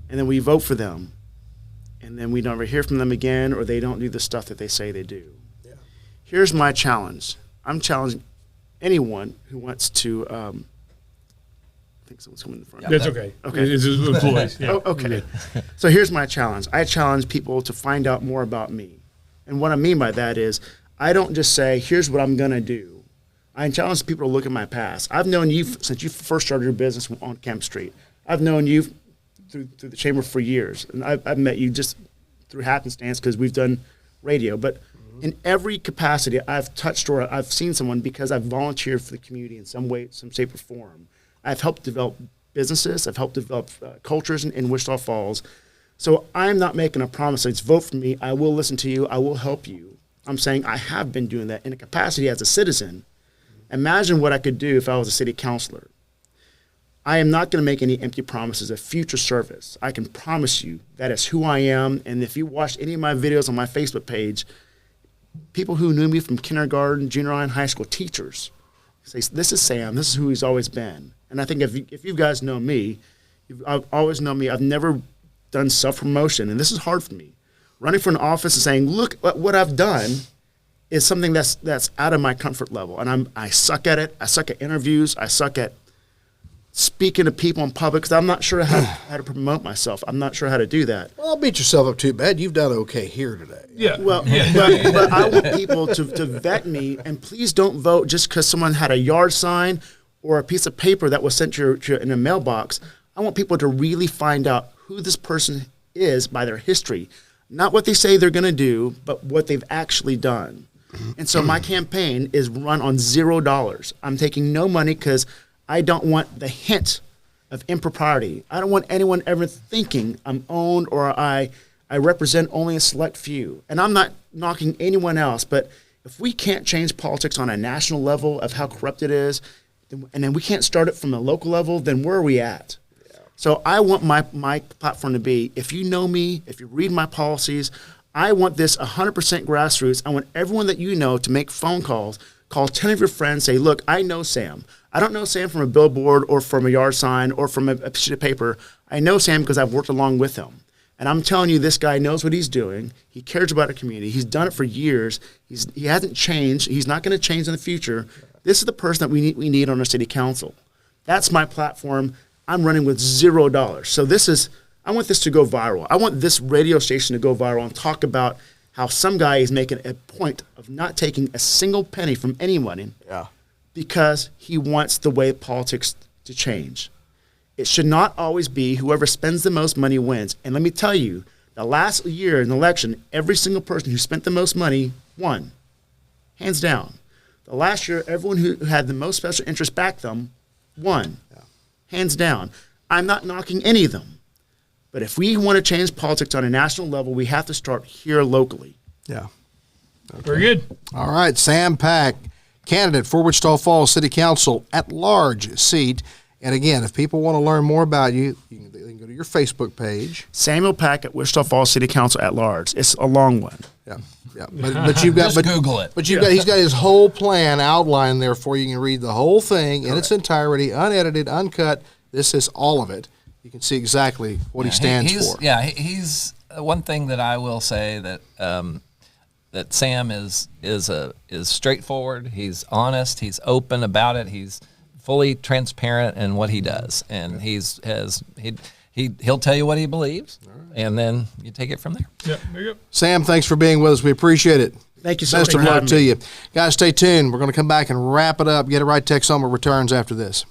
And then we vote for them, and then we never hear from them again, or they don't do the stuff that they say they do. Yeah. Here's my challenge. I'm challenging anyone who wants to. I think someone's coming in the front. That's okay. Okay. It's employees. Yeah. Okay. So here's my challenge. I challenge people to find out more about me. And what I mean by that is I don't just say, here's what I'm going to do. I challenge people to look at my past. I've known you since you first started your business on Kemp Street. I've known you through the chamber for years. And I've met you just through happenstance because we've done radio. But in every capacity, I've touched or I've seen someone because I've volunteered for the community in some way, some shape or form. I've helped develop businesses. I've helped develop cultures in Wichita Falls. So I'm not making a promise. It's vote for me. I will listen to you. I will help you. I'm saying I have been doing that in a capacity as a citizen. Imagine what I could do if I was a city councilor. I am not going to make any empty promises of future service. I can promise you that is who I am. And if you watched any of my videos on my Facebook page, people who knew me from kindergarten, junior high, and high school, teachers, say, this is Sam. This is who he's always been. And I think if you guys know me, I've always known me. I've never done self-promotion, and this is hard for me. Running for an office and saying, look, what I've done is something that's out of my comfort level, and I suck at it. I suck at interviews. I suck at speaking to people in public because I'm not sure how to promote myself. I'm not sure how to do that. Well, don't beat yourself up too bad. You've done okay here today. Yeah. Well, but I want people to vet me, and please don't vote just because someone had a yard sign or a piece of paper that was sent to you in a mailbox. I want people to really find out who this person is by their history, not what they say they're going to do, but what they've actually done. And so my campaign is run on $0. I'm taking no money because I don't want the hint of impropriety. I don't want anyone ever thinking I'm owned or I represent only a select few. And I'm not knocking anyone else, but if we can't change politics on a national level of how corrupt it is, and then we can't start it from a local level, then where are we at? Yeah. So I want my platform to be, if you know me, if you read my policies, I want this 100% grassroots. I want everyone that you know to make phone calls, call 10 of your friends, say, look, I know Sam. I don't know Sam from a billboard or from a yard sign or from a sheet of paper. I know Sam because I've worked along with him. And I'm telling you, this guy knows what he's doing. He cares about our community. He's done it for years. He hasn't changed. He's not going to change in the future. This is the person that we need on our city council. That's my platform. I'm running with $0. So I want this to go viral. I want this radio station to go viral and talk about how some guy is making a point of not taking a single penny from anyone because he wants the way politics to change. It should not always be whoever spends the most money wins. And let me tell you, the last year in the election, every single person who spent the most money won, hands down. The last year, everyone who had the most special interest back them won, hands down. I'm not knocking any of them. But if we want to change politics on a national level, we have to start here locally. Yeah. Okay. Very good. All right, Sam Pak, candidate for Wichita Falls City Council at large seat. And again, if people want to learn more about you, they can go to your Facebook page. Samuel Pak at Wichita Falls City Council at large. It's a long one. Yeah. But you've got Google it. But he's got his whole plan outlined there for you. You can read the whole thing in its entirety, unedited, uncut. This is all of it. You can see exactly what he stands for. Yeah, he's one thing that I will say that that Sam is straightforward. He's honest. He's open about it. He's fully transparent in what he does, and he'll tell you what he believes, and then you take it from there. Yeah, there you go. Sam, thanks for being with us. We appreciate it. Thank you so much. Best of luck to you. Guys, stay tuned. We're going to come back and wrap it up. Get It Right Texoma returns after this.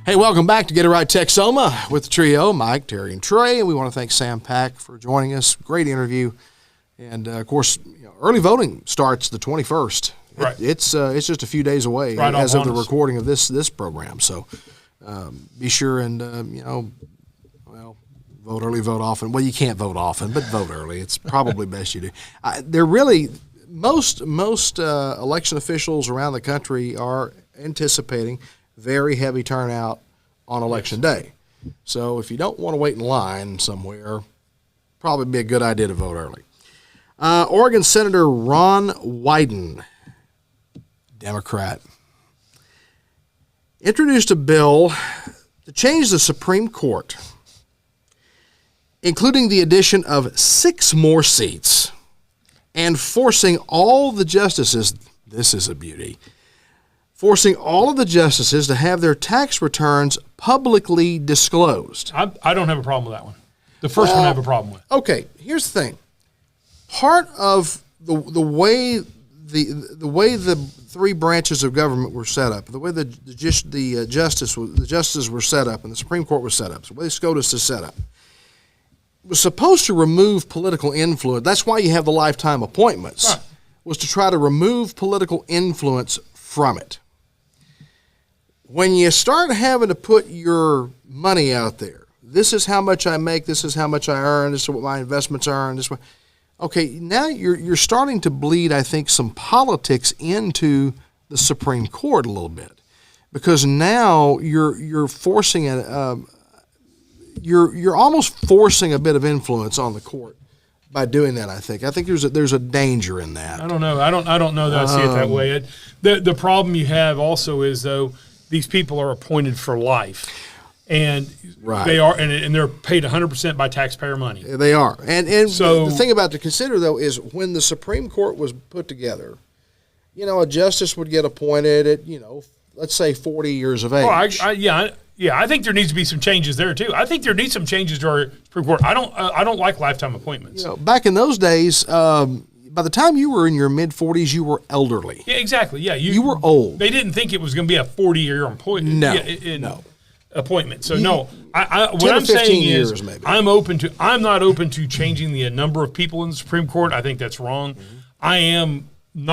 Hey, welcome back to Get It Right Texoma with the trio, Mike, Terry, and Trey. And we want to thank Sam Pak for joining us. Great interview. And, of course, early voting starts the 21st. Right. It's just a few days away as of the recording of this program. So be sure and, vote early, vote often. Well, you can't vote often, but vote early. It's probably best you do. They're really most election officials around the country are anticipating very heavy turnout on election day. So if you don't want to wait in line somewhere, probably be a good idea to vote early. Oregon Senator Ron Wyden, Democrat, introduced a bill to change the Supreme Court, including the addition of 6 more seats and forcing all the justices, this is a beauty, forcing all of the justices to have their tax returns publicly disclosed. I don't have a problem with that one. The first one I have a problem with. Okay, here's the thing. Part of the way the 3 branches of government were set up, the way the justices were set up, and the Supreme Court was set up, the way SCOTUS is set up, was supposed to remove political influence. That's why you have the lifetime appointments, right, was to try to remove political influence from it. When you start having to put your money out there, this is how much I make, this is how much I earn, this is what my investments earn, this is what, okay, now you're starting to bleed, I think, some politics into the Supreme Court a little bit, because now you're forcing you're almost forcing a bit of influence on the court by doing that. I think there's a danger in that. I don't know. I don't know that I see it that way. The problem you have also is, though, these people are appointed for life, and right, they are, and they're paid 100% by taxpayer money. They are, and so the thing about to consider, though, is when the Supreme Court was put together, a justice would get appointed at let's say 40 years of age. I think there needs to be some changes there too. I think there needs some changes to our Supreme Court. I don't like lifetime appointments. Back in those days, by the time you were in your mid-40s, you were elderly. Yeah, exactly. Yeah, you were old. They didn't think it was going to be a 40-year appointment. No. Appointment. So no, what I'm saying is, maybe. I'm not open to changing the number of people in the Supreme Court. I think that's wrong. Mm-hmm.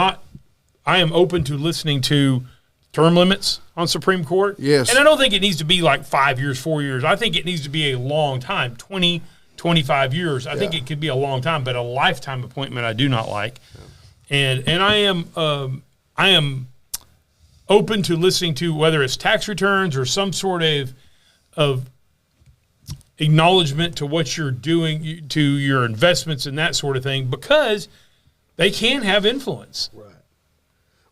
I am open to listening to term limits on Supreme Court. Yes. And I don't think it needs to be like 5 years, 4 years. I think it needs to be a long time, 20, 25 years. I think it could be a long time, but a lifetime appointment I do not like. And I am open to listening to whether it's tax returns or some sort of acknowledgement to what you're doing, to your investments and that sort of thing, because they can have influence. Right.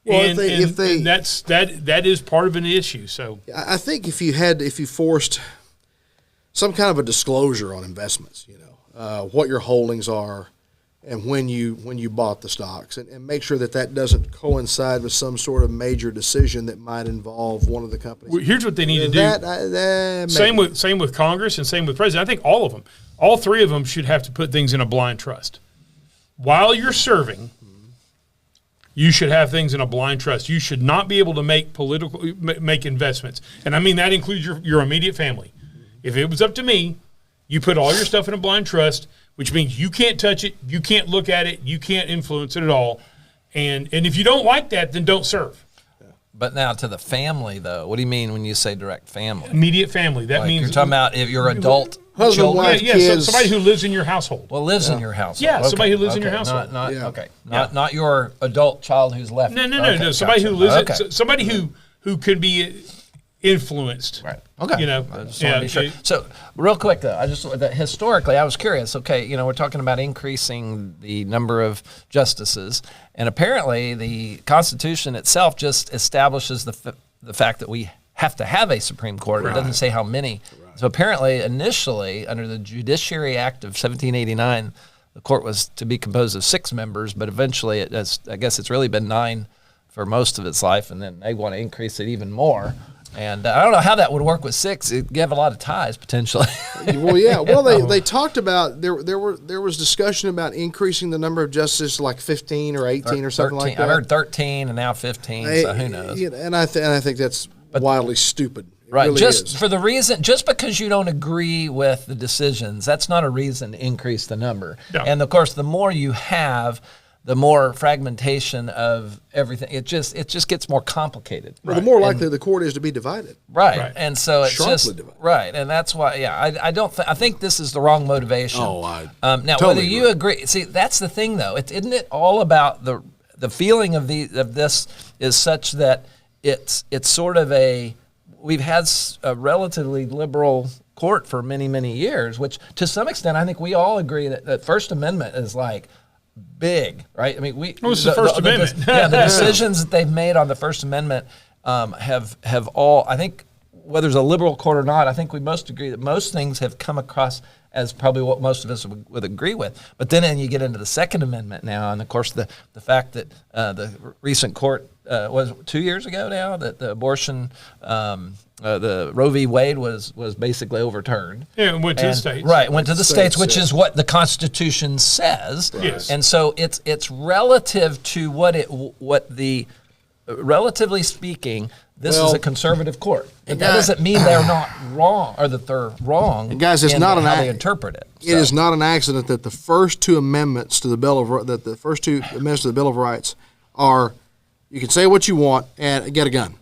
Well, And that is part of an issue. So I think if you forced some kind of a disclosure on investments, what your holdings are, and when you bought the stocks, and make sure that doesn't coincide with some sort of major decision that might involve one of the companies. well, here's what they need to do. Same with Congress and same with President. I think all three of them should have to put things in a blind trust. While you're serving, you should have things in a blind trust. You should not be able to make investments. And I mean, that includes your immediate family. If it was up to me, you put all your stuff in a blind trust, which means you can't touch it, you can't look at it, you can't influence it at all. And if you don't like that, then don't serve. But now to the family, though, what do you mean when you say direct family? Immediate family. That Like means you're talking about if you're adult Husband, children. wife, so kids. somebody who lives in your household. Well, lives in your household. Yeah, somebody who lives in your household. Not your adult child who's left. No. Somebody who lives somebody who could be influenced. Right. Okay. I just want to be sure. Yeah. So, real quick though, historically, I was curious. Okay, we're talking about increasing the number of justices, and apparently, the Constitution itself just establishes the fact that we have to have a Supreme Court. It doesn't say how many. Right. So apparently, initially, under the Judiciary Act of 1789, the court was to be composed of 6 members, but eventually, I guess it's really been 9 for most of its life, and then they want to increase it even more. And I don't know how that would work with 6. You have a lot of ties potentially. Well, yeah. Well, they talked about there was discussion about increasing the number of justices to like 15 or 18 or something 13. like that. I heard 13 and now 15. So who knows? And I think that's wildly stupid. It Right. really Just is. for the reason, just because you don't agree with the decisions, that's not a reason to increase the number. No. And of course, the more you have, the more fragmentation of everything. It just gets more complicated. Well, the more likely the court is to be divided. Right. And so it's Sharply just divided. right, and that's why. Yeah, I don't. I think this is the wrong motivation. Oh, I now totally whether you agree. See, that's the thing, though. Isn't it all about the feeling of this is such that it's sort of we've had a relatively liberal court for many, many years, which to some extent I think we all agree that First Amendment is like big, right? I mean, It's the First Amendment. The decisions that they've made on the First Amendment have all, I think, whether it's a liberal court or not, I think we most agree that most things have come across as probably what most of us would agree with. But then you get into the Second Amendment now, and of course the fact that the recent court was 2 years ago now that the abortion, the Roe v. Wade was basically overturned. Yeah, it went to the states. Right, went to the states, which is what the Constitution says. Right. Yes. And so it's relative to relatively speaking, this is a conservative court. That doesn't mean they're not wrong or that they're wrong. And guys, it's in not how they interpret it. It is not an accident that the first 2 amendments to the Bill of Rights are, you can say what you want and get a gun.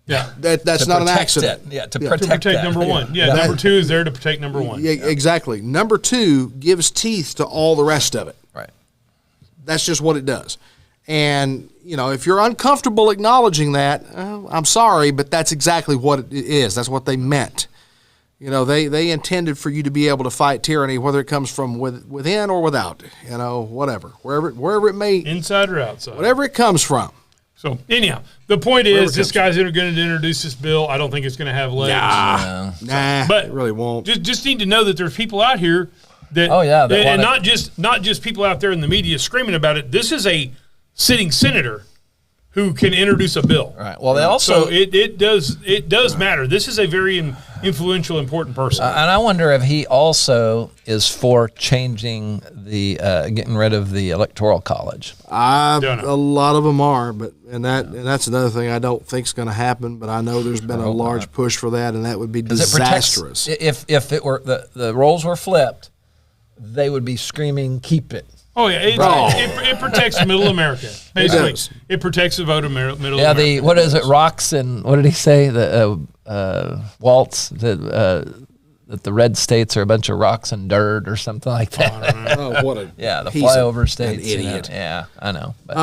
Yeah. That's not an accident. To To protect protect number one. Yeah, number 2 is there to protect number 1. Yeah, exactly. Number 2 gives teeth to all the rest of it. Right. That's just what it does. And, if you're uncomfortable acknowledging that, I'm sorry, but that's exactly what it is. That's what they meant. They intended for you to be able to fight tyranny, whether it comes from within or without, whatever, wherever it may, Inside or outside. whatever it comes from. So anyhow, the point is this guy's going to introduce this bill. I don't think it's going to have legs. Nah, But it really won't. Just need to know that there's people out here that, and not just people out there in the media screaming about it. This is a sitting senator who can introduce a bill. Right. Well, they also it does matter. This is a very influential, important person. and I wonder if he also is for changing the getting rid of the Electoral College. A lot of them are, and that's another thing I don't think is going to happen. But I know there's been a large push for that, and that would be disastrous. If it were the roles were flipped, they would be screaming, "Keep it." Oh yeah, it protects Middle America. Basically, it protects the vote of Middle America. Yeah, what is it? Rocks and what did he say? The Waltz, the that the red states are a bunch of rocks and dirt or something like that. Oh, what a Yeah, the he's flyover an states. idiot. Yeah, I know. But,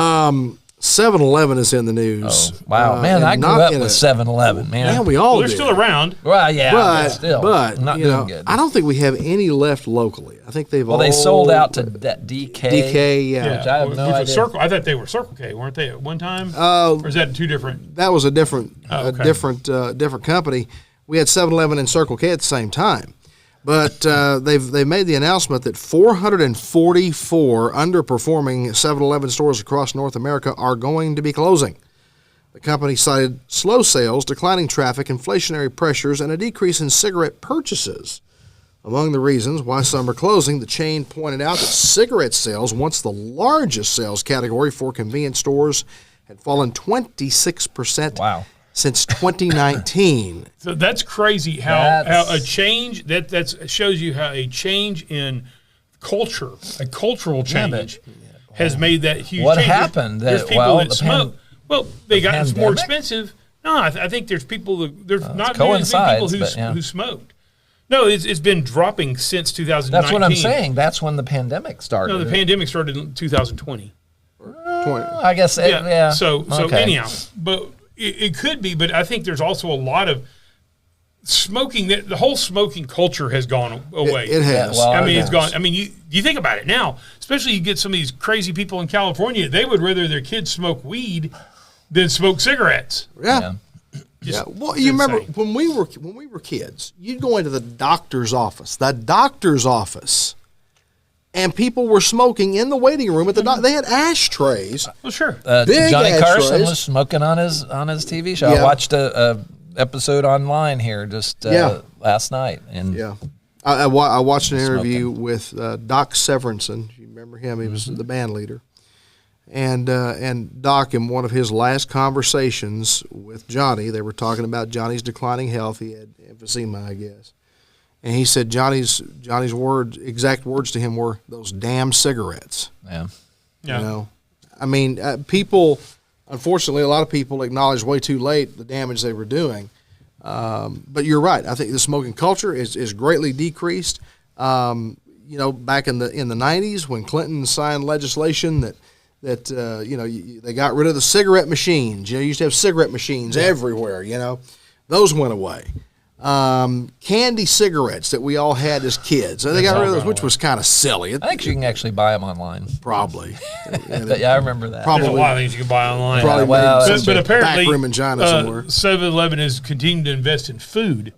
7-Eleven is in the news. wow, man, and I grew not up in with a- 7-Eleven, man. Man, we all They're did. still around. Well, yeah, But still, not you doing know, good. I don't think we have any left locally. I think they've Well, all they sold out to DK. DK. Yeah, Which I have no Which was idea. Circle. I thought they were Circle K, weren't they at one time? Or is that two different? that was a different, okay. different company. We had 7-Eleven and Circle K at the same time, but they've made the announcement that 444 underperforming 7-Eleven stores across North America are going to be closing. The company cited slow sales, declining traffic, inflationary pressures, and a decrease in cigarette purchases. Among the reasons why some are closing, the chain pointed out that cigarette sales, once the largest sales category for convenience stores, had fallen 26% Wow. since 2019. So that's crazy how That's- a change that shows you how a change in culture, a cultural change, has made that huge What change. happened? There's That- people well, that the smoke. Well, they got it's more pandemic? expensive. No, I think there's people that there's not coincides, many people but, yeah. who smoked. No, it's been dropping since 2019. That's what I'm saying. That's when the pandemic started. No, the pandemic started in 2020. 20. I guess, yeah. So okay. anyhow, but it could be. But I think there's also a lot of smoking. The whole smoking culture has gone away. It has. Yeah, well, I mean, it it's gone. I mean, you think about it now. Especially you get some of these crazy people in California. They would rather their kids smoke weed than smoke cigarettes. Yeah. Yeah. Yeah. Well, it's you remember insane. when we were kids, you'd go into the doctor's office, and people were smoking in the waiting room at the doctor. They had ashtrays. Well, sure. Big Johnny Carson ashtrays. was smoking on his TV show. Yeah. I watched a episode online here just Yeah. last night, and Yeah. I watched an interview with Doc Severinsen. You remember him? He was the band leader. And Doc, in one of his last conversations with Johnny, they were talking about Johnny's declining health. He had emphysema, I guess. And he said Johnny's exact words to him were, "Those damn cigarettes." yeah. Yeah. You know, I mean, people. Unfortunately, a lot of people acknowledge way too late the damage they were doing. But you're right. I think the smoking culture is greatly decreased. You know, back in the 90s when Clinton signed legislation that they got rid of the cigarette machines. You know, you used to have cigarette machines everywhere. You know, those went away. Candy cigarettes that we all had as kids. They got rid of those, which was kind of silly. I think you can actually buy them online. Probably. But yeah, I remember that. Probably. There's a lot of things you can buy online. Probably well, made that's some but apparently, back room in China somewhere. 7-Eleven is continuing to invest in food.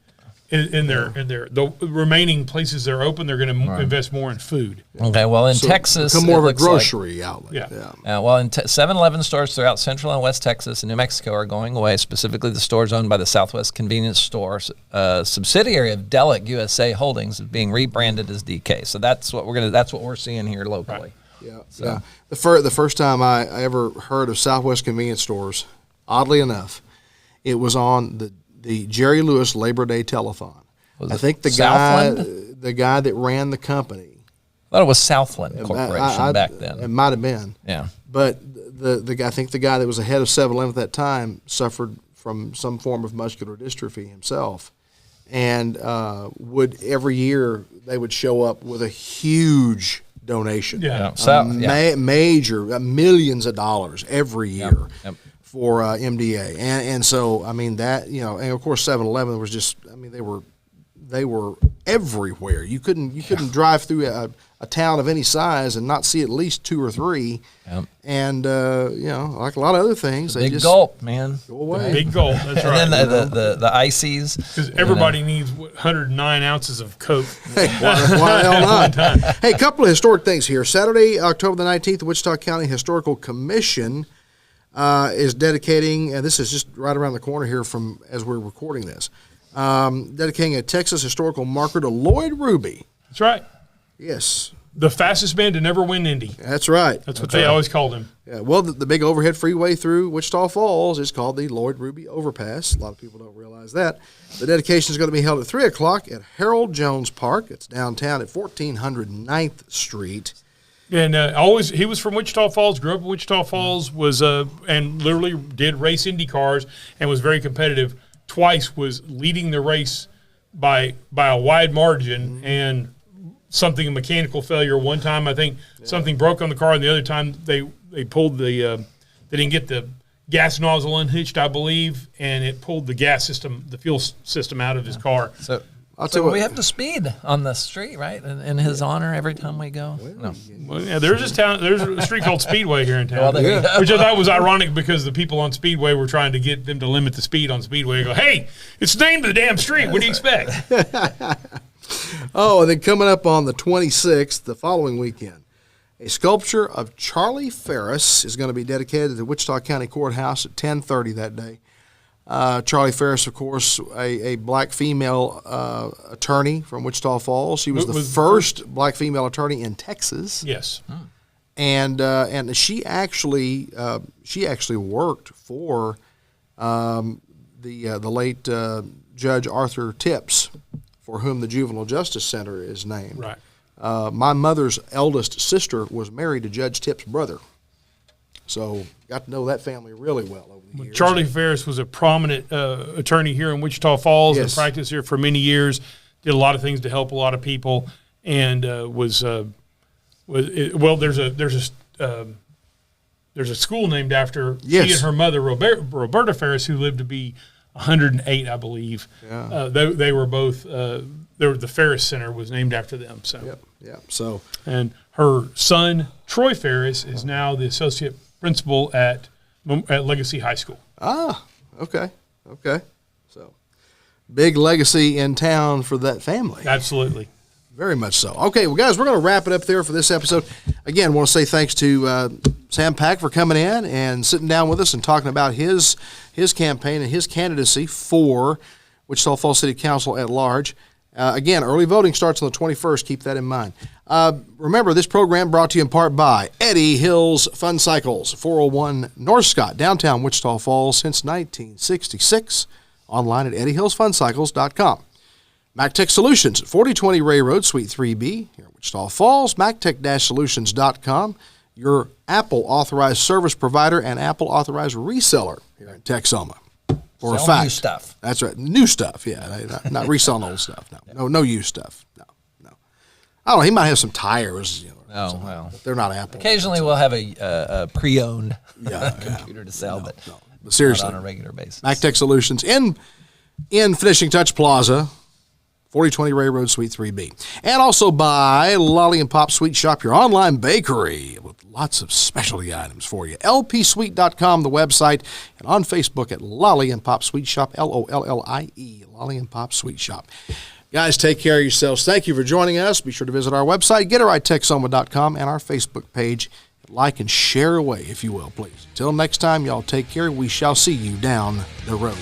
In their the remaining places that are open, they're going to invest more in food. Okay, well, in So Texas, become more it of a looks like- grocery outlet. Yeah. well, in 7-Eleven stores throughout Central and West Texas and New Mexico are going away. Specifically, the stores owned by the Southwest Convenience Store, subsidiary of Delic USA Holdings, is being rebranded as DK. So that's what we're seeing here locally. Yeah, yeah. The first time I ever heard of Southwest Convenience Stores, oddly enough, it was on the Jerry Lewis Labor Day Telethon. I think the guy that ran the company. I thought it was Southland Corporation back then. It might have been. Yeah. But I think the guy that was the head of 7-Eleven at that time suffered from some form of muscular dystrophy himself, and would every year they would show up with a huge donation. Yeah. Major millions of dollars every year Yep. for MDA, and so I mean that, you know, and of course 7-Eleven was just, I mean, they were everywhere. You couldn't drive through a town of any size and not see at least two or three. Yep. And you know, like a lot of other things, they Big just gulp, man. go away. Big goal. That's right. And then the ices. Because everybody needs 109 ounces of Coke. Hey, why the hell not? Hey, a couple of historic things here. Saturday, October the 19th, the Wichita County Historical Commission is dedicating, and this is just right around the corner here from as we're recording this, dedicating a Texas historical marker to Lloyd Ruby. That's right. Yes, The fastest man to never win Indy. that's right. That's what they always called him. Yeah, well, the big overhead freeway through Wichita Falls is called the Lloyd Ruby Overpass. A lot of people don't realize that. The dedication is going to be held at 3 o'clock at Harold Jones Park. It's downtown at 1400 9th Street. And he was from Wichita Falls, grew up in Wichita Falls, was and literally did race Indy cars and was very competitive. Twice was leading the race by a wide margin, and something, a mechanical failure one time. I think something broke on the car, and the other time they pulled they didn't get the gas nozzle unhitched, I believe, and it pulled the gas system, the fuel system out of his car. So I'll tell you what, we have to speed on the street, right? In his honor every time we go. No. Well, yeah, there's a street called Speedway here in town, Well, there you go. which I thought was ironic because the people on Speedway were trying to get them to limit the speed on Speedway. I go, hey, it's named the damn street. What do you expect? Oh, and then coming up on the 26th, the following weekend, a sculpture of Charlie Ferris is going to be dedicated to the Wichita County Courthouse at 10:30 that day. Charlie Ferris, of course, a black female attorney from Wichita Falls. She was the first black female attorney in Texas. Yes. And she actually worked for the late Judge Arthur Tips, for whom the Juvenile Justice Center is named. Right. My mother's eldest sister was married to Judge Tips' brother, so got to know that family really well over the years. Charlie Ferris was a prominent attorney here in Wichita Falls and practiced here for many years. Did a lot of things to help a lot of people, and there's a school named after she and her mother Roberta Ferris, who lived to be 108, I believe. Yeah. They were both. The Ferris Center was named after them. So. Yep. So. And her son Troy Ferris is now the associate principal at Legacy High School. Ah, okay. So, big legacy in town for that family. Absolutely. Very much so. Okay, well, guys, we're going to wrap it up there for this episode. Again, want to say thanks to Sam Pak for coming in and sitting down with us and talking about his campaign and his candidacy for Wichita Falls City Council at large. Again, early voting starts on the 21st. Keep that in mind. Remember, this program brought to you in part by Eddie Hills Fun Cycles, 401 North Scott, downtown Wichita Falls since 1966. Online at eddiehillsfuncycles.com. MacTech Solutions, 4020 Ray Road, Suite 3B, here in Wichita Falls. MacTech-Solutions.com, your Apple authorized service provider and Apple authorized reseller here in Texoma. For a fact. New stuff. That's right. New stuff, yeah. Not reselling old stuff. No used stuff. No. I don't know. He might have some tires. Oh, well. But they're not Apple. Occasionally we'll have a pre-owned computer to sell, but seriously, not on a regular basis. MacTech Solutions in Finishing Touch Plaza, 4020 Ray Road, Suite 3B. And also by Lolly and Pop Sweet Shop, your online bakery with lots of specialty items for you. lpsweet.com, the website, and on Facebook at Lolly and Pop Sweet Shop, Lollie, Lolly and Pop Sweet Shop. Guys, take care of yourselves. Thank you for joining us. Be sure to visit our website, GetItRightTexoma.com, and our Facebook page. Like and share away, if you will, please. Until next time, y'all take care. We shall see you down the road.